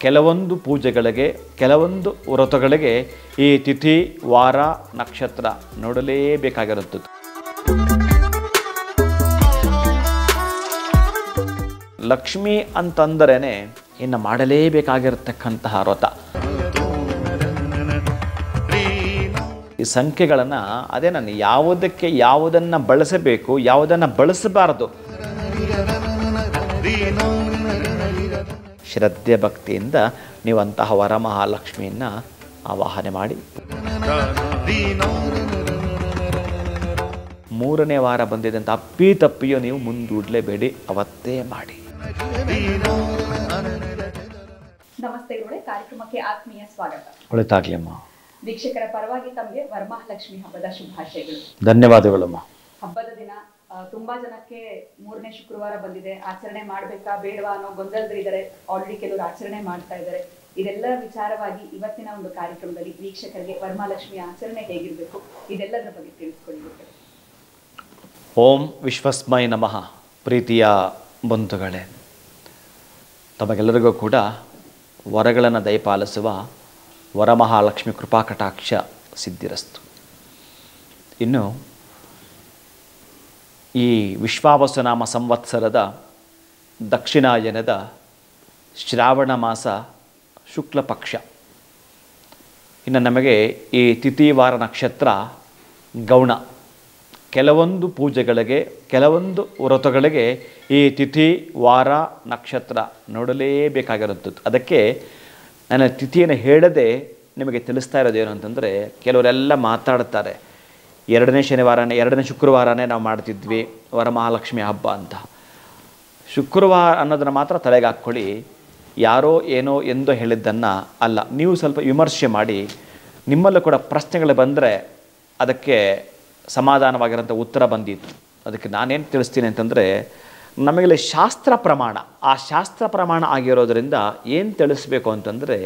ಕೆಲವೊಂದು ಪೂಜೆಗಳಿಗೆ, ಕೆಲವೊಂದು ವ್ರತಗಳಿಗೆ ಈ ತಿಥಿ, ವಾರ, ನಕ್ಷತ್ರ ನೋಡಲೇಬೇಕಾಗಿರುತ್ತದೆ. ಲಕ್ಷ್ಮಿ ಅಂತಂದರೇನೆ ಇನ್ನು ಮಾಡಲೇಬೇಕಾಗಿರತಕ್ಕಂತಹ ವ್ರತ. ಈ ಸಂಖ್ಯೆಗಳನ್ನು ಅದೇ ನಾನು ಯಾವುದಕ್ಕೆ ಯಾವುದನ್ನು ಬಳಸಬೇಕು, ಯಾವುದನ್ನು ಬಳಸಬಾರದು, ಶ್ರದ್ಧೆ ಭಕ್ತಿಯಿಂದ ನೀವು ಅಂತಹ ವರಮಹಾಲಕ್ಷ್ಮಿಯನ್ನು ಆವಾಹನೆ ಮಾಡಿ. 3ನೇ ವಾರ ಬಂದಿದೆ ಅಂತ ಅಪ್ಪಿತಪ್ಪಿಯೋ ನೀವು ಮುಂದೂಡಲೇಬೇಡಿ, ಅವತ್ತೇ ಮಾಡಿ. ನಮಸ್ತೆ ಗುರುಗಳೇ, ಕಾರ್ಯಕ್ರಮಕ್ಕೆ ಆತ್ಮೀಯ ಸ್ವಾಗತ. ಒಳಿತಾಗ್ಲಿಮ್ಮ. ವೀಕ್ಷಕರ ಪರವಾಗಿ ತಮಗೆ ವರಮಹಾಲಕ್ಷ್ಮಿ ಹಬ್ಬದ ಶುಭಾಶಯಗಳು. ಧನ್ಯವಾದಗಳಮ್ಮ. ಹಬ್ಬದ ದಿನ ತುಂಬಾ ಜನಕ್ಕೆ 3ನೇ ಶುಕ್ರವಾರ ಬಂದಿದೆ, ಆಚರಣೆ ಮಾಡ್ಬೇಕಾ ಬೇಡವಾ ಅನ್ನೋ ಗೊಂದಲದಲ್ಲಿದ್ದಾರೆ. ಆಲ್ರೆಡಿ ಕೆಲವರು ಆಚರಣೆ ಮಾಡ್ತಾ ಇದ್ದಾರೆ. ಇದೆಲ್ಲ ವಿಚಾರವಾಗಿ ಇವತ್ತಿನ ಒಂದು ಕಾರ್ಯಕ್ರಮದಲ್ಲಿ ವೀಕ್ಷಕರಿಗೆ ವರಮಹಾಲಕ್ಷ್ಮಿ ಆಚರಣೆ ಹೇಗಿರಬೇಕು ಇದೆಲ್ಲದರ ಬಗ್ಗೆ ತಿಳಿಸ್ಕೊಳ್ಳಿ. ಓಂ ವಿಶ್ವಸ್ಮೈ ನಮಃ. ಪ್ರೀತಿಯ ಬಂಧುಗಳೇ, ತಮಗೆಲ್ಲರಿಗೂ ಕೂಡ ವರಗಳನ್ನು ದಯಪಾಲಿಸುವ ವರಮಹಾಲಕ್ಷ್ಮಿ ಕೃಪಾಕಟಾಕ್ಷ ಸಿದ್ಧಿರಸ್ತು. ಇನ್ನು ಈ ವಿಶ್ವಾವಸುನಾಮ ಸಂವತ್ಸರದ ದಕ್ಷಿಣಾಯನದ ಶ್ರಾವಣ ಮಾಸ ಶುಕ್ಲ ಪಕ್ಷ. ಇನ್ನು ನಮಗೆ ಈ ತಿಥಿವಾರ ನಕ್ಷತ್ರ ಗೌಣ. ಕೆಲವೊಂದು ಪೂಜೆಗಳಿಗೆ, ಕೆಲವೊಂದು ವ್ರತಗಳಿಗೆ ಈ ತಿಥಿ, ವಾರ, ನಕ್ಷತ್ರ ನೋಡಲೇಬೇಕಾಗಿರುತ್ತದೆ. ಅದಕ್ಕೆ ನಾನು ತಿಥಿಯನ್ನು ಹೇಳದೆ ನಿಮಗೆ ತಿಳಿಸ್ತಾ ಇರೋದೇನು ಅಂತಂದರೆ, ಕೆಲವರೆಲ್ಲ ಮಾತಾಡ್ತಾರೆ 2ನೇ ಶನಿವಾರನೇ 2ನೇ ಶುಕ್ರವಾರನೇ ನಾವು ಮಾಡ್ತಿದ್ವಿ ವರಮಹಾಲಕ್ಷ್ಮಿ ಹಬ್ಬ ಅಂತ. ಶುಕ್ರವಾರ ಅನ್ನೋದನ್ನು ಮಾತ್ರ ತಲೆಗೆ ಹಾಕ್ಕೊಳ್ಳಿ. ಯಾರೋ ಏನೋ ಎಂದೋ ಹೇಳಿದ್ದನ್ನು ಅಲ್ಲ. ನೀವು ಸ್ವಲ್ಪ ವಿಮರ್ಶೆ ಮಾಡಿ, ನಿಮ್ಮಲ್ಲೂ ಕೂಡ ಪ್ರಶ್ನೆಗಳು ಬಂದರೆ ಅದಕ್ಕೆ ಸಮಾಧಾನವಾಗಿರೋಂಥ ಉತ್ತರ ಬಂದಿತ್ತು. ಅದಕ್ಕೆ ನಾನೇನು ತಿಳಿಸ್ತೀನಿ ಅಂತಂದರೆ, ನಮಗೆಲ್ಲ ಶಾಸ್ತ್ರ ಪ್ರಮಾಣ, ಆ ಶಾಸ್ತ್ರ ಪ್ರಮಾಣ ಆಗಿರೋದರಿಂದ ಏನು ತಿಳಿಸ್ಬೇಕು ಅಂತಂದರೆ,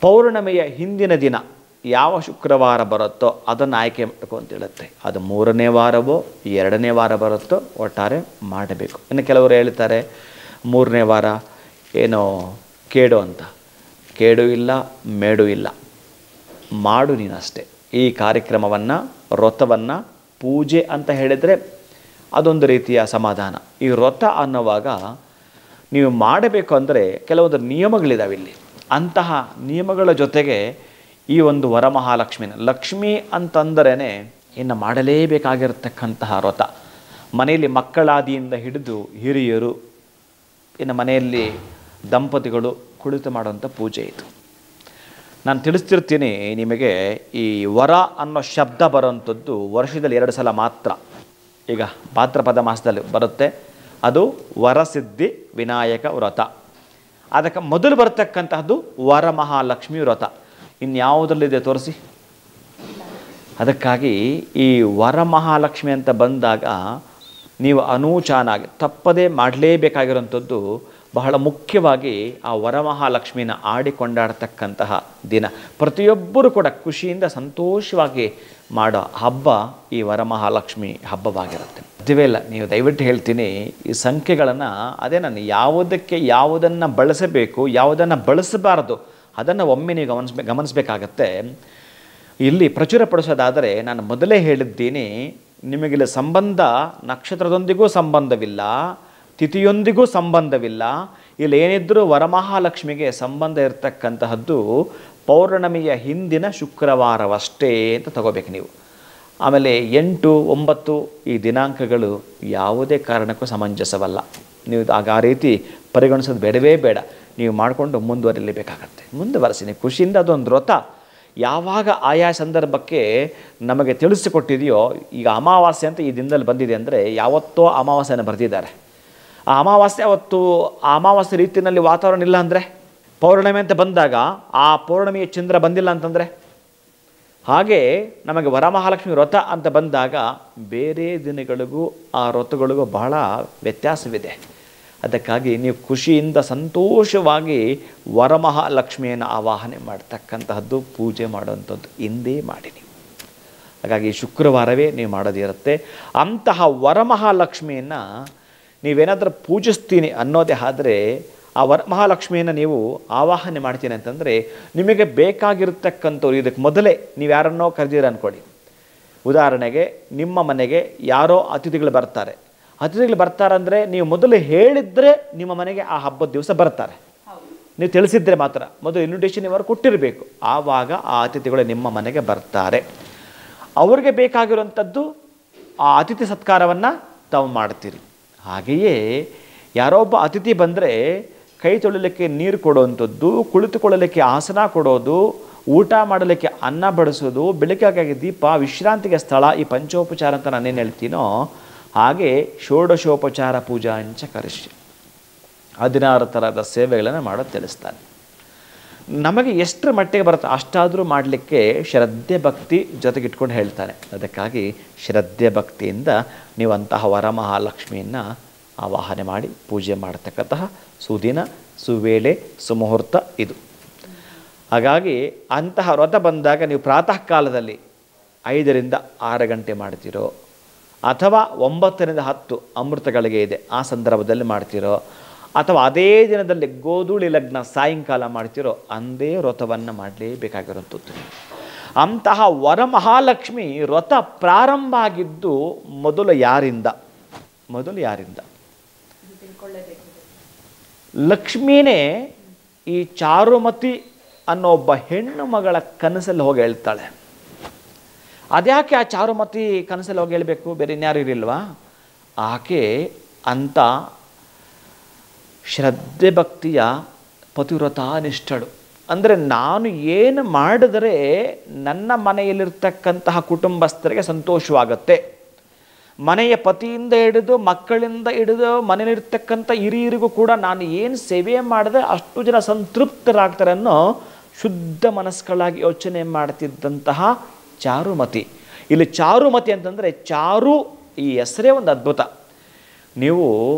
ಪೌರ್ಣಮಿಯ ಹಿಂದಿನ ದಿನ ಯಾವ ಶುಕ್ರವಾರ ಬರುತ್ತೋ ಅದನ್ನು ಆಯ್ಕೆ ಮಾಡಬೇಕು ಅಂತ ಹೇಳುತ್ತೆ. ಅದು 3ನೇ ವಾರವೋ 2ನೇ ವಾರ ಬರುತ್ತೋ ಒಟ್ಟಾರೆ ಮಾಡಬೇಕು. ಇನ್ನು ಕೆಲವರು ಹೇಳ್ತಾರೆ 3ನೇ ವಾರ ಏನೋ ಕೇಡು ಅಂತ. ಕೇಡು ಇಲ್ಲ, ಮೇಡು ಇಲ್ಲ, ಮಾಡು ನೀನಷ್ಟೇ. ಈ ಕಾರ್ಯಕ್ರಮವನ್ನು, ವ್ರತವನ್ನು, ಪೂಜೆ ಅಂತ ಹೇಳಿದರೆ ಅದೊಂದು ರೀತಿಯ ಸಮಾಧಾನ. ಈ ವ್ರತ ಅನ್ನುವಾಗ ನೀವು ಮಾಡಬೇಕು ಅಂದರೆ ಕೆಲವೊಂದು ನಿಯಮಗಳಿದ್ದಾವೆ ಇಲ್ಲಿ. ಅಂತಹ ನಿಯಮಗಳ ಜೊತೆಗೆ ಈ ಒಂದು ವರಮಹಾಲಕ್ಷ್ಮಿನ, ಲಕ್ಷ್ಮಿ ಅಂತಂದರೇ ಇನ್ನು ಮಾಡಲೇಬೇಕಾಗಿರತಕ್ಕಂತಹ ವ್ರತ. ಮನೆಯಲ್ಲಿ ಮಕ್ಕಳಾದಿಯಿಂದ ಹಿಡಿದು ಹಿರಿಯರು, ಇನ್ನು ಮನೆಯಲ್ಲಿ ದಂಪತಿಗಳು ಕುಳಿತು ಮಾಡುವಂಥ ಪೂಜೆ ಇದು. ನಾನು ತಿಳಿಸ್ತಿರ್ತೀನಿ ನಿಮಗೆ, ಈ ವರ ಅನ್ನೋ ಶಬ್ದ ಬರೋವಂಥದ್ದು ವರ್ಷದಲ್ಲಿ 2 ಸಲ ಮಾತ್ರ. ಈಗ ಭಾದ್ರಪದ ಮಾಸದಲ್ಲಿ ಬರುತ್ತೆ, ಅದು ವರಸಿದ್ಧಿ ವಿನಾಯಕ ವ್ರತ. ಅದಕ್ಕೆ ಮೊದಲು ಬರತಕ್ಕಂತಹದ್ದು ವರಮಹಾಲಕ್ಷ್ಮಿ ವ್ರತ. ಇನ್ಯಾವುದರಲ್ಲಿದೆ ತೋರಿಸಿ. ಅದಕ್ಕಾಗಿ ಈ ವರಮಹಾಲಕ್ಷ್ಮಿ ಅಂತ ಬಂದಾಗ ನೀವು ಅನೂಚಾನಾಗಿ ತಪ್ಪದೇ ಮಾಡಲೇಬೇಕಾಗಿರುವಂಥದ್ದು, ಬಹಳ ಮುಖ್ಯವಾಗಿ ಆ ವರಮಹಾಲಕ್ಷ್ಮಿನ ಆಡಿಕೊಂಡಾಡ್ತಕ್ಕಂತಹ ದಿನ. ಪ್ರತಿಯೊಬ್ಬರೂ ಕೂಡ ಖುಷಿಯಿಂದ ಸಂತೋಷವಾಗಿ ಮಾಡೋ ಹಬ್ಬ ಈ ವರಮಹಾಲಕ್ಷ್ಮಿ ಹಬ್ಬವಾಗಿರುತ್ತೆ. ಅದುವೇ ಇಲ್ಲ, ನೀವು ದಯವಿಟ್ಟು ಹೇಳ್ತೀನಿ, ಈ ಸಂಖ್ಯೆಗಳನ್ನು ಅದೇ ನಾನು ಯಾವುದಕ್ಕೆ ಯಾವುದನ್ನು ಬಳಸಬೇಕು, ಯಾವುದನ್ನು ಬಳಸಬಾರದು ಅದನ್ನು ಒಮ್ಮೆ ನೀವು ಗಮನಿಸಬೇಕಾಗತ್ತೆ. ಇಲ್ಲಿ ಪ್ರಚುರಪಡಿಸೋದಾದರೆ ನಾನು ಮೊದಲೇ ಹೇಳಿದ್ದೀನಿ, ನಿಮಗಿಲ್ಲಿ ಸಂಬಂಧ ನಕ್ಷತ್ರದೊಂದಿಗೂ ಸಂಬಂಧವಿಲ್ಲ, ತಿಥಿಯೊಂದಿಗೂ ಸಂಬಂಧವಿಲ್ಲ. ಇಲ್ಲಿ ಏನಿದ್ರೂ ವರಮಹಾಲಕ್ಷ್ಮಿಗೆ ಸಂಬಂಧ ಇರತಕ್ಕಂತಹದ್ದು ಪೌರ್ಣಮಿಯ ಹಿಂದಿನ ಶುಕ್ರವಾರವಷ್ಟೇ ಅಂತ ತಗೋಬೇಕು ನೀವು. ಆಮೇಲೆ 8, 9 ಈ ದಿನಾಂಕಗಳು ಯಾವುದೇ ಕಾರಣಕ್ಕೂ ಸಮಂಜಸವಲ್ಲ. ನೀವು ಆ ರೀತಿ ಪರಿಗಣಿಸೋದು ಬೇಡವೇ ಬೇಡ. ನೀವು ಮಾಡಿಕೊಂಡು ಮುಂದುವರಿಲೇಬೇಕಾಗತ್ತೆ. ಮುಂದುವರಿಸಿ, ನೀವು ಖುಷಿಯಿಂದ ಅದೊಂದು ವ್ರತ. ಯಾವಾಗ ಆಯಾ ಸಂದರ್ಭಕ್ಕೆ ನಮಗೆ ತಿಳಿಸಿಕೊಟ್ಟಿದೆಯೋ, ಈಗ ಅಮಾವಾಸ್ಯೆ ಅಂತ ಈ ದಿನದಲ್ಲಿ ಬಂದಿದೆ ಅಂದರೆ ಯಾವತ್ತೋ ಅಮಾವಾಸ್ಯೆನ ಬರೆದಿದ್ದಾರೆ. ಆ ಅಮಾವಾಸ್ಯೆ ಅವತ್ತು ಆ ಅಮಾವಾಸ್ಯೆ ರೀತಿಯಲ್ಲಿ ವಾತಾವರಣ ಇಲ್ಲ ಅಂದರೆ, ಪೌರ್ಣಮಿ ಅಂತ ಬಂದಾಗ ಆ ಪೌರ್ಣಮಿಯ ಚಂದ್ರ ಬಂದಿಲ್ಲ ಅಂತಂದರೆ, ಹಾಗೆ ನಮಗೆ ವರಮಹಾಲಕ್ಷ್ಮಿ ವ್ರತ ಅಂತ ಬಂದಾಗ ಬೇರೆ ದಿನಗಳಿಗೂ ಆ ವ್ರತಗಳಿಗೂ ಬಹಳ ವ್ಯತ್ಯಾಸವಿದೆ. ಅದಕ್ಕಾಗಿ ನೀವು ಖುಷಿಯಿಂದ ಸಂತೋಷವಾಗಿ ವರಮಹಾಲಕ್ಷ್ಮಿಯನ್ನು ಆವಾಹನೆ ಮಾಡ್ತಕ್ಕಂತಹದ್ದು, ಪೂಜೆ ಮಾಡುವಂಥದ್ದು ಹಿಂದೆ ಮಾಡಿ ನೀವು. ಹಾಗಾಗಿ ಶುಕ್ರವಾರವೇ ನೀವು ಮಾಡೋದಿರುತ್ತೆ. ಅಂತಹ ವರಮಹಾಲಕ್ಷ್ಮಿಯನ್ನು ನೀವೇನಾದರೂ ಪೂಜಿಸ್ತೀನಿ ಅನ್ನೋದೇ ಆದರೆ ಆ ವರಮಹಾಲಕ್ಷ್ಮಿಯನ್ನು ನೀವು ಆವಾಹನೆ ಮಾಡ್ತೀನಿ ಅಂತಂದರೆ ನಿಮಗೆ ಬೇಕಾಗಿರ್ತಕ್ಕಂಥವ್ರು, ಇದಕ್ಕೆ ಮೊದಲೇ ನೀವು ಯಾರನ್ನೋ ಕರೆದಿರ ಅಂದ್ಕೊಳ್ಳಿ. ಉದಾಹರಣೆಗೆ ನಿಮ್ಮ ಮನೆಗೆ ಯಾರೋ ಅತಿಥಿಗಳು ಬರ್ತಾರಂದರೆ ನೀವು ಮೊದಲು ಹೇಳಿದರೆ ನಿಮ್ಮ ಮನೆಗೆ ಆ ಹಬ್ಬದ ದಿವಸ ಬರ್ತಾರೆ. ನೀವು ತಿಳಿಸಿದ್ರೆ ಮಾತ್ರ, ಮೊದಲು ಇನ್ವಿಟೇಷನ್ ಇವರು ಕೊಟ್ಟಿರಬೇಕು. ಆವಾಗ ಆ ಅತಿಥಿಗಳು ನಿಮ್ಮ ಮನೆಗೆ ಬರ್ತಾರೆ. ಅವ್ರಿಗೆ ಬೇಕಾಗಿರುವಂಥದ್ದು ಆ ಅತಿಥಿ ಸತ್ಕಾರವನ್ನು ತಾವು ಮಾಡ್ತೀರಿ. ಹಾಗೆಯೇ ಯಾರೋ ಒಬ್ಬ ಅತಿಥಿ ಬಂದರೆ ಕೈ ತೊಳಿಲಿಕ್ಕೆ ನೀರು ಕೊಡುವಂಥದ್ದು, ಕುಳಿತುಕೊಳ್ಳಲಿಕ್ಕೆ ಆಸನ ಕೊಡೋದು, ಊಟ ಮಾಡಲಿಕ್ಕೆ ಅನ್ನ ಬಡಿಸೋದು, ಬೆಳಕಿಗಾಗಿ ದೀಪ, ವಿಶ್ರಾಂತಿಗೆ ಸ್ಥಳ, ಈ ಪಂಚೋಪಚಾರ ಅಂತ ನಾನೇನು ಹೇಳ್ತೀನೋ ಹಾಗೆ ಷೋಡಶೋಪಚಾರ ಪೂಜಾ ಅಂಚ ಕರಿಷ್ಯ 16 ಥರದ ಸೇವೆಗಳನ್ನು ಮಾಡೋದು ತಿಳಿಸ್ತಾನೆ. ನಮಗೆ ಎಷ್ಟರ ಮಟ್ಟಿಗೆ ಬರುತ್ತೆ ಅಷ್ಟಾದರೂ ಮಾಡಲಿಕ್ಕೆ ಶ್ರದ್ಧೆ ಭಕ್ತಿ ಜೊತೆಗೆ ಇಟ್ಕೊಂಡು ಹೇಳ್ತಾನೆ. ಅದಕ್ಕಾಗಿ ಶ್ರದ್ಧೆ ಭಕ್ತಿಯಿಂದ ನೀವು ಅಂತಹ ವರಮಹಾಲಕ್ಷ್ಮಿಯನ್ನು ಆವಾಹನೆ ಮಾಡಿ ಪೂಜೆ ಮಾಡತಕ್ಕಂತಹ ಸುದಿನ, ಸುವೇಳೆ, ಸುಮುಹೂರ್ತ ಇದು. ಹಾಗಾಗಿ ಅಂತಹ ವ್ರತ ಬಂದಾಗ ನೀವು ಪ್ರಾತಃ ಕಾಲದಲ್ಲಿ 5ರಿಂದ 6 ಗಂಟೆ ಮಾಡ್ತೀರೋ, ಅಥವಾ 9ರಿಂದ 10 ಅಮೃತಗಳಿಗೆ ಇದೆ ಆ ಸಂದರ್ಭದಲ್ಲಿ ಮಾಡ್ತೀರೋ, ಅಥವಾ ಅದೇ ದಿನದಲ್ಲಿ ಗೋಧೂಳಿ ಲಗ್ನ ಸಾಯಂಕಾಲ ಮಾಡ್ತಿರೋ ಅಂದೇ ವ್ರತವನ್ನು ಮಾಡಲೇಬೇಕಾಗಿರುವಂಥದ್ದು. ಅಂತಹ ವರಮಹಾಲಕ್ಷ್ಮಿ ವ್ರತ ಪ್ರಾರಂಭ ಆಗಿದ್ದು ಮೊದಲು ಯಾರಿಂದ? ಲಕ್ಷ್ಮೀನೇ ಈ ಚಾರುಮತಿ ಅನ್ನೋ ಒಬ್ಬ ಹೆಣ್ಣು ಮಗಳ ಕನಸಲ್ಲಿ ಹೋಗಿ ಹೇಳ್ತಾಳೆ. ಅದ್ಯಾಕೆ ಆ ಚಾರುಮತಿ ಕನಸಲ್ಲಿ ಹೋಗಿ ಹೇಳಬೇಕು? ಬೇರೆ ಇನ್ಯಾರು ಇರಲಿಲ್ವಾ? ಆಕೆ ಅಂತ ಶ್ರದ್ಧೆ ಭಕ್ತಿಯ ಪತಿವ್ರತಾನಿಷ್ಠಳು. ಅಂದರೆ ನಾನು ಏನು ಮಾಡಿದರೆ ನನ್ನ ಮನೆಯಲ್ಲಿರ್ತಕ್ಕಂತಹ ಕುಟುಂಬಸ್ಥರಿಗೆ ಸಂತೋಷವಾಗುತ್ತೆ, ಮನೆಯ ಪತಿಯಿಂದ ಹಿಡಿದು ಮಕ್ಕಳಿಂದ ಹಿಡಿದು ಮನೆಯಲ್ಲಿರ್ತಕ್ಕಂಥ ಹಿರಿಯರಿಗೂ ಕೂಡ ನಾನು ಏನು ಸೇವೆ ಮಾಡಿದ್ರೆ ಅಷ್ಟು ಜನ ಸಂತೃಪ್ತರಾಗ್ತಾರೆ ಅನ್ನೋ ಶುದ್ಧ ಮನಸ್ಸುಗಳಾಗಿ ಯೋಚನೆ ಮಾಡ್ತಿದ್ದಂತಹ ಚಾರುಮತಿ. ಇಲ್ಲಿ ಚಾರುಮತಿ ಅಂತಂದರೆ ಚಾರು ಈ ಹೆಸರೇ ಒಂದು ಅದ್ಭುತ. ನೀವು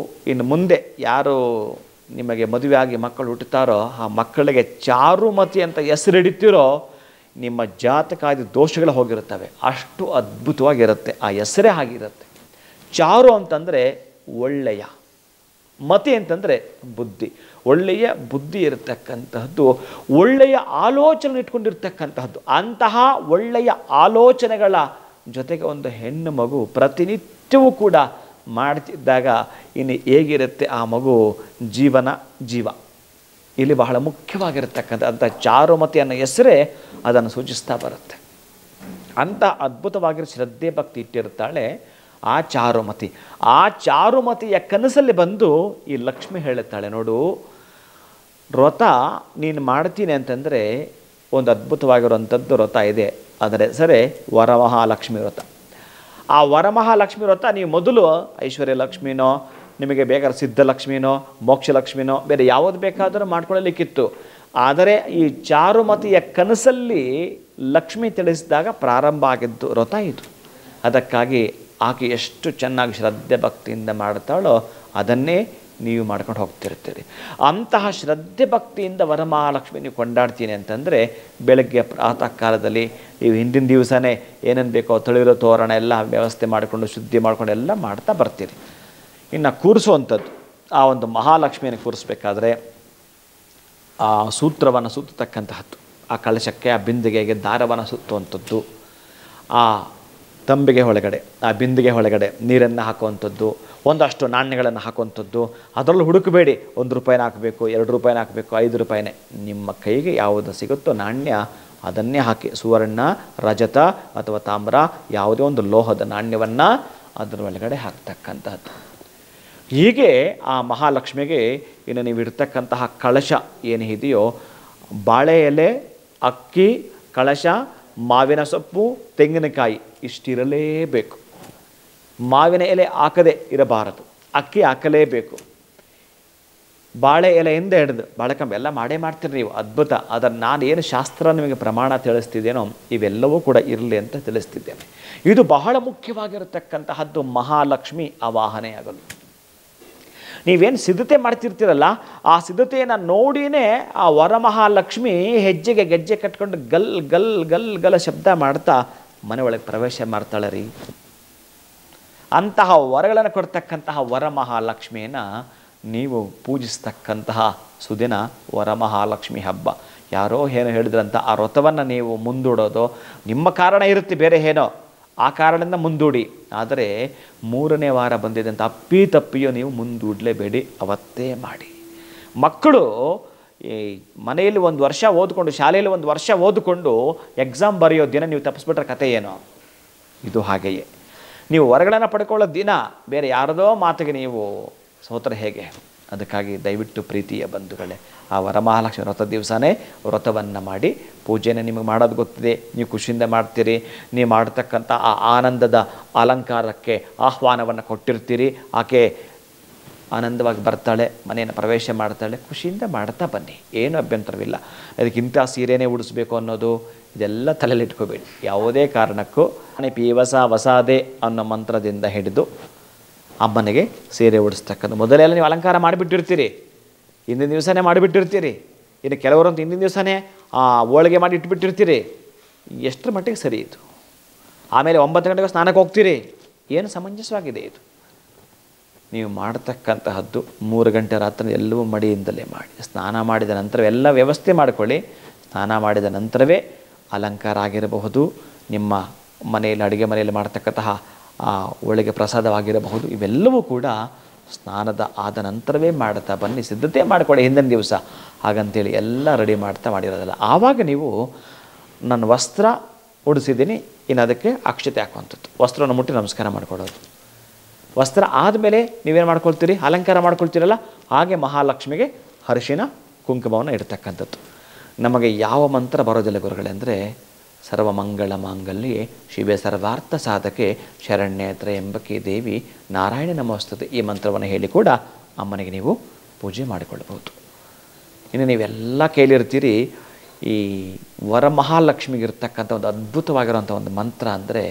ಇನ್ನು ಮುಂದೆ ಯಾರು ನಿಮಗೆ ಮದುವೆಯಾಗಿ ಮಕ್ಕಳು ಹುಟ್ಟುತ್ತಾರೋ ಆ ಮಕ್ಕಳಿಗೆ ಚಾರುಮತಿ ಅಂತ ಹೆಸರಿಡಿತೀರೋ ನಿಮ್ಮ ಜಾತಕಾದಿ ದೋಷಗಳು ಹೋಗಿರುತ್ತವೆ. ಅಷ್ಟು ಅದ್ಭುತವಾಗಿರುತ್ತೆ, ಆ ಹೆಸರೇ ಆಗಿರುತ್ತೆ. ಚಾರು ಅಂತಂದರೆ ಒಳ್ಳೆಯ, ಮತಿ ಅಂತಂದರೆ ಬುದ್ಧಿ, ಒಳ್ಳೆಯ ಬುದ್ಧಿ ಇರತಕ್ಕಂತಹದ್ದು, ಒಳ್ಳೆಯ ಆಲೋಚನೆ ಇಟ್ಕೊಂಡಿರ್ತಕ್ಕಂತಹದ್ದು. ಅಂತಹ ಒಳ್ಳೆಯ ಆಲೋಚನೆಗಳ ಜೊತೆಗೆ ಒಂದು ಹೆಣ್ಣು ಮಗು ಪ್ರತಿನಿತ್ಯವೂ ಕೂಡ ಮಾಡ್ತಿದ್ದಾಗ ಇನ್ನು ಹೇಗಿರುತ್ತೆ ಆ ಮಗು ಜೀವ. ಇಲ್ಲಿ ಬಹಳ ಮುಖ್ಯವಾಗಿರತಕ್ಕಂಥ ಚಾರುಮತಿ ಅನ್ನೋ ಹೆಸರೇ ಅದನ್ನು ಸೂಚಿಸ್ತಾ ಬರುತ್ತೆ. ಅಂಥ ಅದ್ಭುತವಾಗಿರೋ ಶ್ರದ್ಧೆ ಭಕ್ತಿ ಇಟ್ಟಿರ್ತಾಳೆ ಆ ಚಾರುಮತಿ. ಆ ಚಾರುಮತಿಯ ಕನಸಲ್ಲಿ ಬಂದು ಈ ಲಕ್ಷ್ಮಿ ಹೇಳುತ್ತಾಳೆ, ನೋಡು ವ್ರತ ನೀನು ಮಾಡ್ತೀನಿ ಅಂತಂದರೆ ಒಂದು ಅದ್ಭುತವಾಗಿರುವಂಥದ್ದು ವ್ರತ ಇದೆ, ಅದರ ಹೆಸರೇ ವರಮಹಾಲಕ್ಷ್ಮಿ ವ್ರತ. ಆ ವರಮಹಾಲಕ್ಷ್ಮಿ ವ್ರತ ನೀವು ಮೊದಲು ಐಶ್ವರ್ಯ ಲಕ್ಷ್ಮಿನೋ, ನಿಮಗೆ ಬೇಕಾದ್ರೆ ಸಿದ್ಧಲಕ್ಷ್ಮಿನೋ, ಮೋಕ್ಷಲಕ್ಷ್ಮಿನೋ, ಬೇರೆ ಯಾವುದು ಬೇಕಾದರೂ ಮಾಡ್ಕೊಳ್ಳಲಿಕ್ಕಿತ್ತು. ಆದರೆ ಈ ಚಾರುಮತಿಯ ಕನಸಲ್ಲಿ ಲಕ್ಷ್ಮಿ ತಿಳಿಸಿದಾಗ ಪ್ರಾರಂಭ ಆಗಿದ್ದು ವ್ರತ ಇದು. ಅದಕ್ಕಾಗಿ ಆಕೆ ಎಷ್ಟು ಚೆನ್ನಾಗಿ ಶ್ರದ್ಧೆ ಭಕ್ತಿಯಿಂದ ಮಾಡ್ತಾಳೋ ಅದನ್ನೇ ನೀವು ಮಾಡ್ಕೊಂಡು ಹೋಗ್ತಿರ್ತೀರಿ. ಅಂತಹ ಶ್ರದ್ಧೆ ಭಕ್ತಿಯಿಂದ ವರಮಹಾಲಕ್ಷ್ಮಿ ನೀವು ಕೊಂಡಾಡ್ತೀನಿ ಅಂತಂದರೆ ಬೆಳಗ್ಗೆ ಪ್ರಾತಃ ಕಾಲದಲ್ಲಿ ನೀವು ಹಿಂದಿನ ದಿವಸನೇ ಏನೇನು ಬೇಕೋ ತಳಿರೋ ತೋರಣ ಎಲ್ಲ ವ್ಯವಸ್ಥೆ ಮಾಡಿಕೊಂಡು ಶುದ್ಧಿ ಮಾಡ್ಕೊಂಡು ಎಲ್ಲ ಮಾಡ್ತಾ ಬರ್ತೀರಿ. ಇನ್ನು ಕೂರಿಸುವಂಥದ್ದು, ಆ ಒಂದು ಮಹಾಲಕ್ಷ್ಮಿಯನ್ನು ಕೂರಿಸ್ಬೇಕಾದ್ರೆ ಆ ಸೂತ್ರವನ್ನು ಸುತ್ತತಕ್ಕಂತಹದ್ದು, ಆ ಕಳಶಕ್ಕೆ ಆ ಬಿಂದಿಗೆಗೆ ದಾರವನ್ನು ಸುತ್ತುವಂಥದ್ದು, ಆ ತಂಬಿಗೆ ಒಳಗಡೆ ಆ ಬಿಂದಿಗೆ ಒಳಗಡೆ ನೀರನ್ನು ಹಾಕುವಂಥದ್ದು, ಒಂದಷ್ಟು ನಾಣ್ಯಗಳನ್ನು ಹಾಕುವಂಥದ್ದು. ಅದರಲ್ಲೂ ಹುಡುಕಬೇಡಿ 1 ರೂಪಾಯಿನ ಹಾಕಬೇಕು, 2 ರೂಪಾಯಿನ ಹಾಕಬೇಕು, 5 ರೂಪಾಯಿನೇ. ನಿಮ್ಮ ಕೈಗೆ ಯಾವುದು ಸಿಗುತ್ತೋ ನಾಣ್ಯ ಅದನ್ನೇ ಹಾಕಿ, ಸುವರ್ಣ, ರಜತ ಅಥವಾ ತಾಮ್ರ ಯಾವುದೇ ಒಂದು ಲೋಹದ ನಾಣ್ಯವನ್ನು ಅದರ ಒಳಗಡೆ ಹಾಕ್ತಕ್ಕಂತಹದ್ದು. ಹೀಗೆ ಆ ಮಹಾಲಕ್ಷ್ಮಿಗೆ ಇನ್ನು ನೀವು ಇಡ್ತಕ್ಕಂತಹ ಕಳಶ ಏನು ಇದೆಯೋ, ಬಾಳೆ ಎಲೆ, ಅಕ್ಕಿ, ಕಳಶ, ಮಾವಿನ ಸೊಪ್ಪು, ತೆಂಗಿನಕಾಯಿ ಇಷ್ಟಿರಲೇಬೇಕು. ಮಾವಿನ ಎಲೆ ಹಾಕದೇ ಇರಬಾರದು, ಅಕ್ಕಿ ಹಾಕಲೇಬೇಕು. ಬಾಳೆ ಎಲೆಯಿಂದ ಹಿಡಿದು ಬಾಳೆಕಂಬ ಎಲ್ಲ ಮಾಡೇ ಮಾಡ್ತೀರಿ ನೀವು, ಅದ್ಭುತ. ಅದನ್ನು ನಾನು ಏನು ಶಾಸ್ತ್ರ ನಿಮಗೆ ಪ್ರಮಾಣ ತಿಳಿಸ್ತಿದ್ದೇನೋ ಇವೆಲ್ಲವೂ ಕೂಡ ಇರಲಿ ಅಂತ ತಿಳಿಸ್ತಿದ್ದೇನೆ. ಇದು ಬಹಳ ಮುಖ್ಯವಾಗಿರತಕ್ಕಂತಹದ್ದು ಮಹಾಲಕ್ಷ್ಮಿ ಆವಾಹನೆಯಾಗಲು. ನೀವೇನು ಸಿದ್ಧತೆ ಮಾಡ್ತಿರ್ತೀರಲ್ಲ, ಆ ಸಿದ್ಧತೆಯನ್ನು ನೋಡಿಯೇ ಆ ವರಮಹಾಲಕ್ಷ್ಮಿ ಹೆಜ್ಜೆಗೆ ಗೆಜ್ಜೆ ಕಟ್ಕೊಂಡು ಗಲ್ ಗಲ್ ಗಲ್ ಗಲ ಶಬ್ದ ಮಾಡ್ತಾ ಮನೆ ಒಳಗೆ ಪ್ರವೇಶ ಮಾಡ್ತಾಳೆ ರೀ. ಅಂತಹ ವರಗಳನ್ನು ಕೊಡ್ತಕ್ಕಂತಹ ವರಮಹಾಲಕ್ಷ್ಮಿಯನ್ನು ನೀವು ಪೂಜಿಸ್ತಕ್ಕಂತಹ ಸುದಿನ ವರಮಹಾಲಕ್ಷ್ಮಿ ಹಬ್ಬ. ಯಾರೋ ಏನೋ ಹೇಳಿದ್ರಂತ ಆ ವ್ರತವನ್ನು ನೀವು ಮುಂದೂಡೋದು ನಿಮ್ಮ ಕಾರಣ ಇರುತ್ತೆ, ಬೇರೆ ಏನೋ ಆ ಕಾರಣದಿಂದ ಮುಂದೂಡಿ. ಆದರೆ 3ನೇ ವಾರ ಬಂದಿದೆ ಅಂತ ತಪ್ಪಿಯೋ ನೀವು ಮುಂದೂಡಲೇಬೇಡಿ, ಅವತ್ತೇ ಮಾಡಿ. ಮಕ್ಕಳು ಈ ಮನೆಯಲ್ಲಿ 1 ವರ್ಷ ಓದ್ಕೊಂಡು, ಶಾಲೆಯಲ್ಲಿ 1 ವರ್ಷ ಓದಿಕೊಂಡು ಎಕ್ಸಾಮ್ ಬರೆಯೋ ದಿನ ನೀವು ತಪ್ಪಿಸ್ಬಿಟ್ರೆ ಕತೆ ಏನು? ಇದು ಹಾಗೆಯೇ ನೀವು ಹೊರಗಳನ್ನು ಪಡ್ಕೊಳ್ಳೋ ದಿನ ಬೇರೆ ಯಾರದೋ ಮಾತಿಗೆ ನೀವು ಸೋತರೆ ಹೇಗೆ? ಅದಕ್ಕಾಗಿ ದಯವಿಟ್ಟು ಪ್ರೀತಿಯ ಬಂಧುಗಳೇ, ಆ ವರಮಹಾಲಕ್ಷ್ಮಿ ವ್ರತ ದಿವಸನೇ ವ್ರತವನ್ನು ಮಾಡಿ, ಪೂಜೆನೇ ನಿಮಗೆ ಮಾಡೋದು ಗೊತ್ತಿದೆ, ನೀವು ಖುಷಿಯಿಂದ ಮಾಡ್ತೀರಿ. ನೀವು ಮಾಡ್ತಕ್ಕಂಥ ಆ ಆನಂದದ ಅಲಂಕಾರಕ್ಕೆ ಆಹ್ವಾನವನ್ನು ಕೊಟ್ಟಿರ್ತೀರಿ. ಆಕೆ ಆನಂದವಾಗಿ ಬರ್ತಾಳೆ, ಮನೆಯನ್ನು ಪ್ರವೇಶ ಮಾಡ್ತಾಳೆ, ಖುಷಿಯಿಂದ ಮಾಡ್ತಾ ಬನ್ನಿ, ಏನು ಅಭ್ಯಂತರವಿಲ್ಲ. ಅದಕ್ಕಿಂತ ಸೀರೆನೇ ಉಡಿಸ್ಬೇಕು ಅನ್ನೋದು ಇದೆಲ್ಲ ತಲೆಯಲ್ಲಿ ಇಟ್ಕೋಬೇಡಿ. ಯಾವುದೇ ಕಾರಣಕ್ಕೂ ಪೀವಸ ವಸಾದೆ ಅನ್ನೋ ಮಂತ್ರದಿಂದ ಹಿಡಿದು ಅಮ್ಮನಿಗೆ ಸೀರೆ ಉಡಿಸ್ತಕ್ಕಂಥ ಮೊದಲೆಲ್ಲ ನೀವು ಅಲಂಕಾರ ಮಾಡಿಬಿಟ್ಟಿರ್ತೀರಿ, ಹಿಂದಿನ ದಿವಸನೇ ಮಾಡಿಬಿಟ್ಟಿರ್ತೀರಿ. ಇನ್ನು ಕೆಲವರಂತೂ ಹಿಂದಿನ ದಿವಸನೇ ಹೋಳಿಗೆ ಮಾಡಿ ಇಟ್ಬಿಟ್ಟಿರ್ತೀರಿ. ಎಷ್ಟರ ಮಟ್ಟಿಗೆ ಸರಿ ಇದು? ಆಮೇಲೆ 9 ಗಂಟೆಗೆ ಸ್ನಾನಕ್ಕೆ ಹೋಗ್ತೀರಿ. ಏನು ಸಮಂಜಸವಾಗಿದೆ ಇದು? ನೀವು ಮಾಡ್ತಕ್ಕಂತಹದ್ದು 3 ಗಂಟೆ ರಾತ್ರಿ ಎಲ್ಲವೂ ಮಡಿಯಿಂದಲೇ ಮಾಡಿ, ಸ್ನಾನ ಮಾಡಿದ ನಂತರ ಎಲ್ಲ ವ್ಯವಸ್ಥೆ ಮಾಡಿಕೊಳ್ಳಿ. ಸ್ನಾನ ಮಾಡಿದ ನಂತರವೇ ಅಲಂಕಾರ ಆಗಿರಬಹುದು, ನಿಮ್ಮ ಮನೆಯಲ್ಲಿ ಅಡುಗೆ ಮನೆಯಲ್ಲಿ ಮಾಡ್ತಕ್ಕಂತಹ ಹೋಳಿಗೆ ಪ್ರಸಾದವಾಗಿರಬಹುದು, ಇವೆಲ್ಲವೂ ಕೂಡ ಸ್ನಾನದ ಆದ ನಂತರವೇ ಮಾಡ್ತಾ ಬನ್ನಿ, ಸಿದ್ಧತೆ ಮಾಡಿಕೊಳ್ಳಿ ಹಿಂದಿನ ದಿವಸ. ಹಾಗಂತೇಳಿ ಎಲ್ಲ ರೆಡಿ ಮಾಡ್ತಾ ಮಾಡಿರೋದಲ್ಲ. ಆವಾಗ ನೀವು ನನ್ನ ವಸ್ತ್ರ ಉಡಿಸಿದ್ದೀನಿ, ಇನ್ನು ಅದಕ್ಕೆ ಅಕ್ಷತೆ ಹಾಕುವಂಥದ್ದು, ವಸ್ತ್ರವನ್ನು ಮುಟ್ಟಿ ನಮಸ್ಕಾರ ಮಾಡಿಕೊಳ್ಳೋದು. ವಸ್ತ್ರ ಆದಮೇಲೆ ನೀವೇನು ಮಾಡ್ಕೊಳ್ತೀರಿ? ಅಲಂಕಾರ ಮಾಡ್ಕೊಳ್ತೀರಲ್ಲ, ಹಾಗೆ ಮಹಾಲಕ್ಷ್ಮಿಗೆ ಅರಿಶಿನ ಕುಂಕುಮವನ್ನು ಇಡ್ತಕ್ಕಂಥದ್ದು. ನಮಗೆ ಯಾವ ಮಂತ್ರ ಬರೋದಿಲ್ಲ ಗುರುಗಳೇ ಅಂದರೆ, ಸರ್ವಮಂಗಳ ಮಾಂಗಲ್ಯೆ ಶಿವೆ ಸರ್ವಾರ್ಥ ಸಾಧಕೆ ಶರಣ್ಯೇ ತ್ರ್ಯಂಬಕೆ ದೇವಿ ನಾರಾಯಣ ನಮೋಸ್ತುತೆ. ಈ ಮಂತ್ರವನ್ನು ಹೇಳಿ ಕೂಡ ಅಮ್ಮನಿಗೆ ನೀವು ಪೂಜೆ ಮಾಡಿಕೊಳ್ಳಬಹುದು. ಇನ್ನು ನೀವೆಲ್ಲ ಕೇಳಿರ್ತೀರಿ, ಈ ವರಮಹಾಲಕ್ಷ್ಮಿಗಿರ್ತಕ್ಕಂಥ ಒಂದು ಅದ್ಭುತವಾಗಿರುವಂಥ ಒಂದು ಮಂತ್ರ ಅಂದರೆ,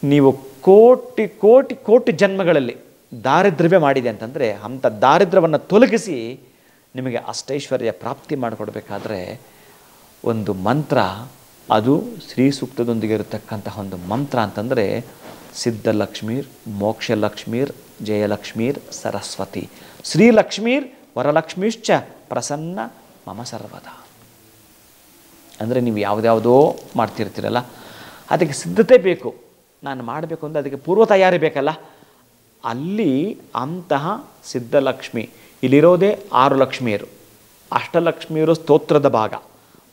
ನೀವು ಕೋಟಿ ಕೋಟಿ ಕೋಟಿ ಜನ್ಮಗಳಲ್ಲಿ ದಾರಿದ್ರ್ಯವೇ ಮಾಡಿದೆ ಅಂತಂದರೆ, ಅಂಥ ದಾರಿದ್ರ್ಯವನ್ನು ತೊಲಗಿಸಿ ನಿಮಗೆ ಅಷ್ಟೈಶ್ವರ್ಯ ಪ್ರಾಪ್ತಿ ಮಾಡಿಕೊಡ್ಬೇಕಾದ್ರೆ ಒಂದು ಮಂತ್ರ, ಅದು ಶ್ರೀ ಸೂಕ್ತದೊಂದಿಗೆ ಇರತಕ್ಕಂತಹ ಒಂದು ಮಂತ್ರ ಅಂತಂದರೆ, ಸಿದ್ಧಲಕ್ಷ್ಮೀರ್ ಮೋಕ್ಷಲಕ್ಷ್ಮೀರ್ ಜಯಲಕ್ಷ್ಮೀರ್ ಸರಸ್ವತಿ ಶ್ರೀಲಕ್ಷ್ಮೀರ್ ವರಲಕ್ಷ್ಮೀಶ್ಚ ಪ್ರಸನ್ನ ಮಮ ಸರ್ವದ. ಅಂದರೆ ನೀವು ಯಾವುದ್ಯಾವುದೋ ಮಾಡ್ತಿರ್ತೀರಲ್ಲ, ಅದಕ್ಕೆ ಸಿದ್ಧತೆ ಬೇಕು. ನಾನು ಮಾಡಬೇಕು ಅಂದರೆ ಅದಕ್ಕೆ ಪೂರ್ವ ತಯಾರಿ ಬೇಕಲ್ಲ. ಅಲ್ಲಿ ಅಂತಹ ಸಿದ್ಧಲಕ್ಷ್ಮಿ, ಇಲ್ಲಿರೋದೇ 6 ಲಕ್ಷ್ಮಿಯರು, ಅಷ್ಟಲಕ್ಷ್ಮಿಯರು ಸ್ತೋತ್ರದ ಭಾಗ.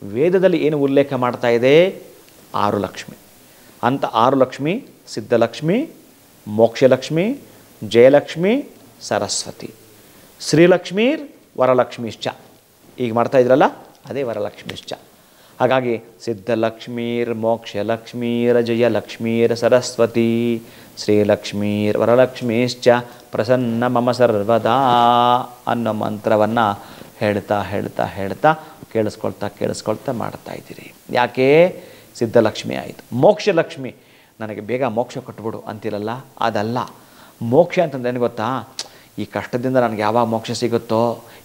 ವೇದದಲ್ಲಿ ಏನು ಉಲ್ಲೇಖ ಮಾಡ್ತಾ ಇದೆ? 6 ಲಕ್ಷ್ಮಿ. ಅಂಥ 6 ಲಕ್ಷ್ಮಿ ಸಿದ್ಧಲಕ್ಷ್ಮಿ, ಮೋಕ್ಷಲಕ್ಷ್ಮಿ, ಜಯಲಕ್ಷ್ಮಿ, ಸರಸ್ವತಿ, ಶ್ರೀಲಕ್ಷ್ಮೀರ್ ವರಲಕ್ಷ್ಮೀಶ್ಚ. ಈಗ ಮಾಡ್ತಾ ಇದ್ರಲ್ಲ, ಅದೇ ವರಲಕ್ಷ್ಮೀಶ್ಚ. ಹಾಗಾಗಿ ಸಿದ್ಧಲಕ್ಷ್ಮೀರ್ ಮೋಕ್ಷಲಕ್ಷ್ಮೀರ್ ಜಯಲಕ್ಷ್ಮೀರ್ ಸರಸ್ವತಿ ಶ್ರೀಲಕ್ಷ್ಮೀರ್ ವರಲಕ್ಷ್ಮೀಶ್ಚ ಪ್ರಸನ್ನ ಮಮ ಸರ್ವದಾ ಅನ್ನೋ ಮಂತ್ರವನ್ನು ಹೇಳ್ತಾ ಹೇಳ್ತಾ ಹೇಳ್ತಾ ಕೇಳಿಸ್ಕೊಳ್ತಾ ಮಾಡ್ತಾಯಿದ್ದೀರಿ. ಯಾಕೆ? ಸಿದ್ಧಲಕ್ಷ್ಮಿ ಆಯಿತು. ಮೋಕ್ಷಲಕ್ಷ್ಮಿ, ನನಗೆ ಬೇಗ ಮೋಕ್ಷ ಕೊಟ್ಬಿಡು ಅಂತಿರಲ್ಲ, ಅದಲ್ಲ. ಮೋಕ್ಷ ಅಂತಂದ್ರೆ ಏನು ಗೊತ್ತಾ? ಈ ಕಷ್ಟದಿಂದ ನನಗೆ ಯಾವಾಗ ಮೋಕ್ಷ ಸಿಗುತ್ತೋ,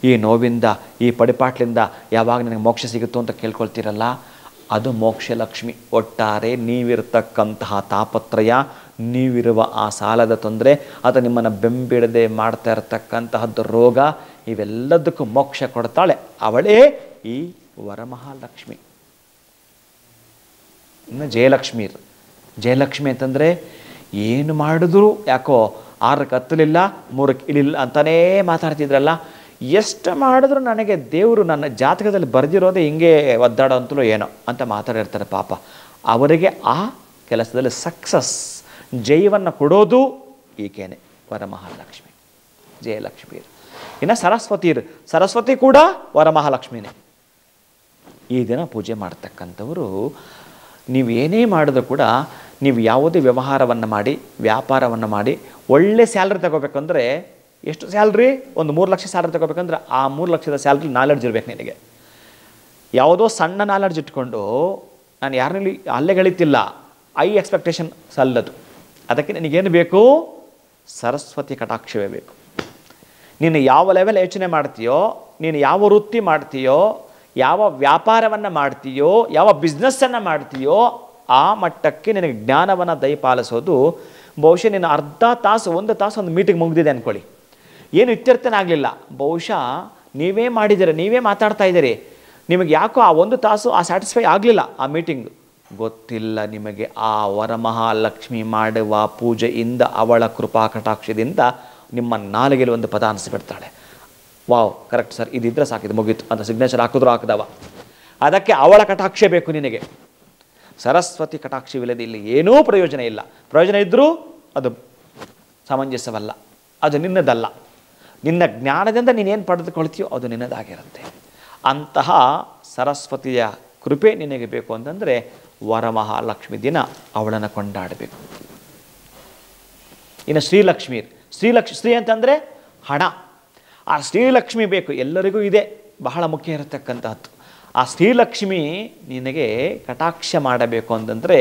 ಈ ನೋವಿಂದ, ಈ ಪಡಿಪಾಟ್ಲಿಂದ ಯಾವಾಗ ನನಗೆ ಮೋಕ್ಷ ಸಿಗುತ್ತೋ ಅಂತ ಕೇಳ್ಕೊಳ್ತೀರಲ್ಲ, ಅದು ಮೋಕ್ಷಲಕ್ಷ್ಮಿ. ಒಟ್ಟಾರೆ ನೀವಿರತಕ್ಕಂತಹ ತಾಪತ್ರಯ, ನೀವಿರುವ ಆ ಸಾಲದ ತೊಂದರೆ, ಅದು ನಿಮ್ಮನ್ನು ಬೆಂಬಿಡದೆ ಮಾಡ್ತಾ ಇರತಕ್ಕಂತಹದ್ದು ರೋಗ, ಇವೆಲ್ಲದಕ್ಕೂ ಮೋಕ್ಷ ಕೊಡ್ತಾಳೆ ಅವಳೇ ಈ ವರಮಹಾಲಕ್ಷ್ಮಿ. ಇನ್ನು ಜಯಲಕ್ಷ್ಮಿ ಅಂತಂದರೆ ಏನು ಮಾಡಿದ್ರು ಯಾಕೋ 6ಕ್ಕೆ ಹತ್ತಲಿಲ್ಲ 3ಕ್ಕೆ ಇಳಿಲ್ಲ ಅಂತಲೇ ಮಾತಾಡ್ತಿದ್ರಲ್ಲ. ಎಷ್ಟು ಮಾಡಿದ್ರು ನನಗೆ ದೇವರು ನನ್ನ ಜಾತಕದಲ್ಲಿ ಬರೆದಿರೋದೇ ಹಿಂಗೆ ಒದ್ದಾಡೋ ಅಂತಲೂ ಏನೋ ಅಂತ ಮಾತಾಡಿರ್ತಾರೆ ಪಾಪ. ಅವರಿಗೆ ಆ ಕೆಲಸದಲ್ಲಿ ಸಕ್ಸಸ್, ಜಯವನ್ನು ಕೊಡೋದು ಈಗೇನೆ ವರಮಹಾಲಕ್ಷ್ಮಿ, ಜಯಲಕ್ಷ್ಮಿ. ಇನ್ನು ಸರಸ್ವತಿ ಕೂಡ ವರಮಹಾಲಕ್ಷ್ಮಿನೇ. ಈ ದಿನ ಪೂಜೆ ಮಾಡ್ತಕ್ಕಂಥವರು ನೀವು ಏನೇ ಮಾಡಿದ್ರು ಕೂಡ, ನೀವು ಯಾವುದೇ ವ್ಯವಹಾರವನ್ನು ಮಾಡಿ, ವ್ಯಾಪಾರವನ್ನು ಮಾಡಿ, ಒಳ್ಳೆ ಸ್ಯಾಲ್ರಿ ತಗೋಬೇಕಂದ್ರೆ, ಎಷ್ಟು ಸ್ಯಾಲ್ರಿ? ಒಂದು 3 ಲಕ್ಷ ಸ್ಯಾಲ್ರಿ ತಗೋಬೇಕಂದ್ರೆ ಆ 3 ಲಕ್ಷದ ಸ್ಯಾಲ್ರಿ ನಾಲೆಡ್ಜ್ ಇರಬೇಕು ನಿನಗೆ. ಯಾವುದೋ ಸಣ್ಣ ನಾಲೆಡ್ಜ್ ಇಟ್ಕೊಂಡು ನಾನು ಯಾರನ್ನಲ್ಲಿ ಅಲ್ಲೆಗಳಿತಿಲ್ಲ, ಐ ಎಕ್ಸ್ಪೆಕ್ಟೇಷನ್ ಸಲ್ಲದು. ಅದಕ್ಕೆ ನನಗೇನು ಬೇಕು? ಸರಸ್ವತಿ ಕಟಾಕ್ಷವೇ ಬೇಕು. ನೀನು ಯಾವ ಲೆವೆಲ್ ಯೋಚನೆ ಮಾಡ್ತೀಯೋ, ನೀನು ಯಾವ ವೃತ್ತಿ ಮಾಡ್ತೀಯೋ, ಯಾವ ವ್ಯಾಪಾರವನ್ನು ಮಾಡ್ತೀಯೋ, ಯಾವ ಬಿಸ್ನೆಸ್ಸನ್ನು ಮಾಡ್ತೀಯೋ, ಆ ಮಟ್ಟಕ್ಕೆ ನಿನಗೆ ಜ್ಞಾನವನ್ನು ದಯಪಾಲಿಸೋದು. ಬಹುಶಃ ನೀನು ಅರ್ಧ ತಾಸು 1 ತಾಸು ಒಂದು ಮೀಟಿಂಗ್ ಮುಗಿದಿದೆ ಅಂದ್ಕೊಳ್ಳಿ. ಏನು ಇತ್ಯರ್ಥನೇ ಆಗಲಿಲ್ಲ. ಬಹುಶಃ ನೀವೇ ಮಾಡಿದ್ದೀರಿ, ನೀವೇ ಮಾತಾಡ್ತಾ ಇದ್ದೀರಿ, ನಿಮಗೆ ಯಾಕೋ ಆ 1 ತಾಸು ಆ ಸ್ಯಾಟಿಸ್ಫೈ ಆಗಲಿಲ್ಲ ಆ ಮೀಟಿಂಗ್. ಗೊತ್ತಿಲ್ಲ ನಿಮಗೆ, ಆ ವರಮಹಾಲಕ್ಷ್ಮಿ ಮಾಡುವ ಪೂಜೆಯಿಂದ, ಅವಳ ಕೃಪಾ ಕಟಾಕ್ಷದಿಂದ ನಿಮ್ಮ ನಾಲಿಗೆಯಲ್ಲಿ ಒಂದು ಪದ ಅನಿಸ್ಬಿಡ್ತಾಳೆ. ವಾವ್, ಕರೆಕ್ಟ್ ಸರ್, ಇದಿದ್ರೆ ಸಾಕಿದು, ಮುಗೀತು ಅಂತ ಸಿಗ್ನೇಚರ್ ಹಾಕಿದ್ರು ಹಾಕಿದವ. ಅದಕ್ಕೆ ಅವಳ ಕಟಾಕ್ಷ ಬೇಕು ನಿನಗೆ. ಸರಸ್ವತಿ ಕಟಾಕ್ಷವಿಲ್ಲದೆ ಇಲ್ಲಿ ಏನೂ ಪ್ರಯೋಜನ ಇಲ್ಲ. ಪ್ರಯೋಜನ ಇದ್ದರೂ ಅದು ಸಮಂಜಸವಲ್ಲ, ಅದು ನಿನ್ನದಲ್ಲ. ನಿನ್ನ ಜ್ಞಾನದಿಂದ ನೀನೇನು ಪಡೆದುಕೊಳ್ತೀಯೋ ಅದು ನಿನ್ನದಾಗಿರುತ್ತೆ. ಅಂತಹ ಸರಸ್ವತಿಯ ಕೃಪೆ ನಿನಗೆ ಬೇಕು ಅಂತಂದರೆ ವರಮಹಾಲಕ್ಷ್ಮಿ ದಿನ ಅವಳನ್ನು ಕೊಂಡಾಡಬೇಕು. ಇನ್ನು ಶ್ರೀ ಅಂತಂದರೆ ಹಣ. ಆ ಶ್ರೀಲಕ್ಷ್ಮಿ ಬೇಕು, ಎಲ್ಲರಿಗೂ ಇದೆ, ಬಹಳ ಮುಖ್ಯ ಇರತಕ್ಕಂತಹದ್ದು. ಆ ಶ್ರೀಲಕ್ಷ್ಮಿ ನಿನಗೆ ಕಟಾಕ್ಷ ಮಾಡಬೇಕು ಅಂತಂದರೆ,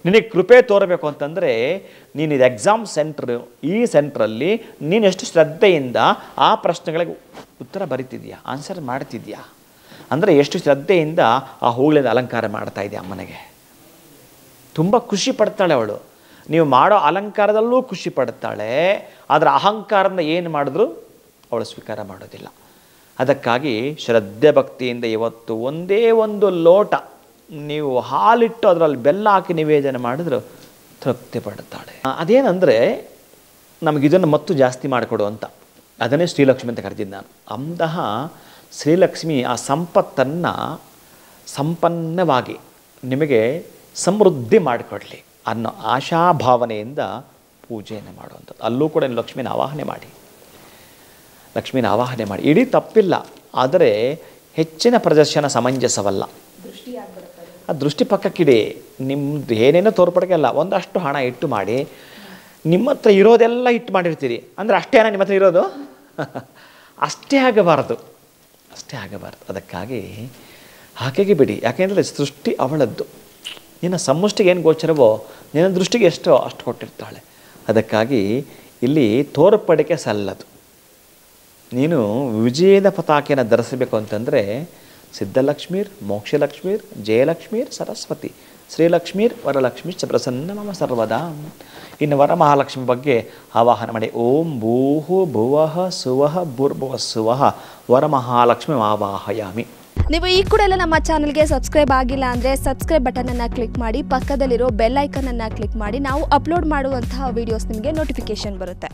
ನಿನಗೆ ಕೃಪೆ ತೋರಬೇಕು ಅಂತಂದರೆ, ನೀನಿದು ಎಕ್ಸಾಮ್ ಸೆಂಟ್ರ್, ಈ ಸೆಂಟ್ರಲ್ಲಿ ನೀನು ಎಷ್ಟು ಶ್ರದ್ಧೆಯಿಂದ ಆ ಪ್ರಶ್ನೆಗಳಿಗೆ ಉತ್ತರ ಬರಿತಿದ್ಯಾ, ಆನ್ಸರ್ ಮಾಡ್ತಿದ್ಯಾ ಅಂದರೆ ಎಷ್ಟು ಶ್ರದ್ಧೆಯಿಂದ ಆ ಹೂಗಳಿಂದ ಅಲಂಕಾರ ಮಾಡ್ತಾ ಇದೆಯಾ ಅಮ್ಮನಿಗೆ. ತುಂಬ ಖುಷಿ ಪಡ್ತಾಳೆ ಅವಳು. ನೀವು ಮಾಡೋ ಅಲಂಕಾರದಲ್ಲೂ ಖುಷಿ ಪಡ್ತಾಳೆ. ಅದರ ಅಹಂಕಾರದಿಂದ ಏನು ಮಾಡಿದ್ರೂ ಅವಳು ಸ್ವೀಕಾರ ಮಾಡೋದಿಲ್ಲ. ಅದಕ್ಕಾಗಿ ಶ್ರದ್ಧೆ ಭಕ್ತಿಯಿಂದ ಇವತ್ತು ಒಂದೇ ಒಂದು ಲೋಟ ನೀವು ಹಾಲಿಟ್ಟು ಅದರಲ್ಲಿ ಬೆಲ್ಲ ಹಾಕಿ ನಿವೇದನೆ ಮಾಡಿದ್ರು ತೃಪ್ತಿ ಪಡ್ತಾಳೆ. ಅದೇನೆಂದರೆ ನಮಗಿದನ್ನು ಮತ್ತು ಜಾಸ್ತಿ ಮಾಡಿಕೊಡು ಅಂತ, ಅದನ್ನೇ ಶ್ರೀಲಕ್ಷ್ಮಿ ಅಂತ ಕರೆದಿದ್ದು ನಾನು. ಅಂತಹ ಶ್ರೀಲಕ್ಷ್ಮಿ ಆ ಸಂಪತ್ತನ್ನು ಸಂಪನ್ನವಾಗಿ ನಿಮಗೆ ಸಮೃದ್ಧಿ ಮಾಡಿಕೊಡಲಿ ಅನ್ನೋ ಆಶಾಭಾವನೆಯಿಂದ ಪೂಜೆಯನ್ನು ಮಾಡುವಂಥದ್ದು. ಅಲ್ಲೂ ಕೂಡ ಲಕ್ಷ್ಮೀನ ಆವಾಹನೆ ಮಾಡಿ, ಇಡೀ ತಪ್ಪಿಲ್ಲ. ಆದರೆ ಹೆಚ್ಚಿನ ಪ್ರದರ್ಶನ ಸಮಂಜಸವಲ್ಲ. ಆ ದೃಷ್ಟಿ ಪಕ್ಕಕ್ಕಿಡಿ. ನಿಮ್ಮದು ಏನೇನೋ ತೋರ್ಪಡಿಕೆಲ್ಲ ಒಂದಷ್ಟು ಹಣ ಇಟ್ಟು ಮಾಡಿ, ನಿಮ್ಮ ಹತ್ರ ಇರೋದೆಲ್ಲ ಇಟ್ಟು ಮಾಡಿರ್ತೀರಿ ಅಂದರೆ ಅಷ್ಟೇ ಹಣ ನಿಮ್ಮ ಹತ್ರ ಇರೋದು ಅಷ್ಟೇ ಆಗಬಾರ್ದು. ಅದಕ್ಕಾಗಿ ಹಾಗೆಗೆ ಬಿಡಿ. ಯಾಕೆಂದರೆ ಸೃಷ್ಟಿ ಅವಳದ್ದು. ನಿನ್ನ ಸಮಷ್ಟಿಗೆ ಏನು ಗೋಚರವೋ ನಿನ್ನ ದೃಷ್ಟಿಗೆ ಎಷ್ಟೋ ಅಷ್ಟು ಕೊಟ್ಟಿರ್ತಾಳೆ. ಅದಕ್ಕಾಗಿ ಇಲ್ಲಿ ತೋರ್ಪಡಿಕೆ ಸಲ್ಲದು. ನೀನು ವಿಜಯದ ಪತಾಕೆಯನ್ನು ಧರಿಸಬೇಕು ಅಂತಂದರೆ ಸಿದ್ಧಲಕ್ಷ್ಮೀರ್, ಮೋಕ್ಷಲಕ್ಷ್ಮೀರ್, ಜಯಲಕ್ಷ್ಮೀರ್, ಸರಸ್ವತಿ, ಶ್ರೀಲಕ್ಷ್ಮೀರ್, ವರಲಕ್ಷ್ಮೀ ಚ ಪ್ರಸನ್ನ ಮಮ ಸರ್ವದಾ. ಇನ್ನು ವರಮಹಾಲಕ್ಷ್ಮಿ ಬಗ್ಗೆ ಆವಾಹನ ಮಾಡಿ. ಓಂ ಭೂಹು ಭುವಃ ಸುವಃ ಭೂರ್ಭುವಃ ಸುವಃ ವರಮಹಾಲಕ್ಷ್ಮಿ ಆವಾಹಯಾಮಿ. ನೀವು ಈ ಕೂಡ ಎಲ್ಲ ನಮ್ಮ ಚಾನಲ್ಗೆ ಸಬ್ಸ್ಕ್ರೈಬ್ ಆಗಿಲ್ಲ ಅಂದರೆ ಸಬ್ಸ್ಕ್ರೈಬ್ ಬಟನನ್ನು ಕ್ಲಿಕ್ ಮಾಡಿ, ಪಕ್ಕದಲ್ಲಿರೋ ಬೆಲ್ ಐಕನನ್ನು ಕ್ಲಿಕ್ ಮಾಡಿ. ನಾವು ಅಪ್ಲೋಡ್ ಮಾಡುವಂತಹ ವೀಡಿಯೋಸ್ ನಿಮಗೆ ನೋಟಿಫಿಕೇಶನ್ ಬರುತ್ತೆ.